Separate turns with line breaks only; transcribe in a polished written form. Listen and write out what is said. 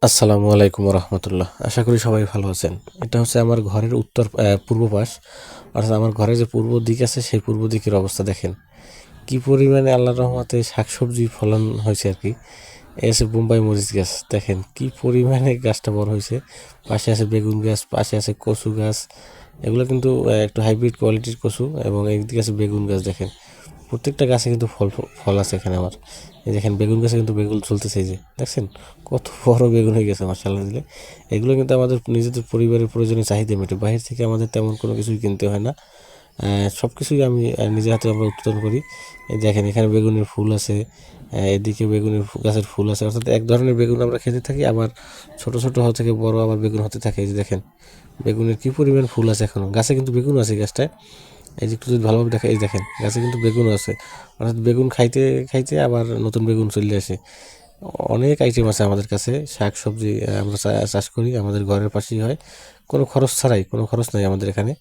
আসসালামু আলাইকুম রহমতুল্লাহ। আশা করি সবাই ভালো আছেন। এটা হচ্ছে আমার ঘরের পূর্ব পাশ, অর্থাৎ আমার ঘরের যে পূর্ব দিক আছে সেই পূর্ব দিকের অবস্থা দেখেন কি পরিমাণে আল্লাহর রহমতে শাকসবজি ফলন হয়েছে আর কি। এই আছে বোম্বাই মরিচ গাছ, দেখেন কি পরিমাণে গাছটা বড় হয়েছে। পাশে আছে বেগুন গাছ, পাশে আছে কচু গাছ। এগুলো কিন্তু একটু হাইব্রিড কোয়ালিটির কচু, এবং একদিকে আছে বেগুন গাছ। দেখেন প্রত্যেকটা গাছে কিন্তু ফল ফল আছে এখানে আমার। এই দেখেন বেগুন গাছে কিন্তু বেগুন চলতেছে, এই যে দেখছেন কত বড় বেগুন হয়ে গেছে মাশাআল্লাহ দিলে। এগুলো কিন্তু আমাদের নিজেদের পরিবারের প্রয়োজনীয় চাহিদা মেটে, বাইরে থেকে আমাদের তেমন কোনো কিছুই কিনতে হয় না। সব কিছুই আমি নিজের হাতে আমরা উৎপাদন করি। এই দেখেন এখানে বেগুনের ফুল আছে, এদিকে বেগুনের গাছের ফুল আছে, অর্থাৎ এক ধরনের বেগুন আমরা খেতে থাকি, আবার ছোট ছোট হওয়া থেকে বড় আবার বেগুন হতে থাকে। এই যে দেখেন বেগুনের কি পরিমাণ ফুল আছে, এখনো গাছে কিন্তু বেগুন আছে গাছটায়। এই যে একটু যদি ভালোভাবে দেখা, এই দেখেন গাছে কিন্তু বেগুন আছে, অর্থাৎ বেগুন খাইতে খাইতে আবার নতুন বেগুন চলে আসে। অনেক আইটেম আছে আমাদের কাছে, শাক সবজি আমরা চাষ করি, আমাদের ঘরের পাশেই হয়, কোনো খরচ ছাড়াই, কোনো খরচ নাই আমাদের এখানে।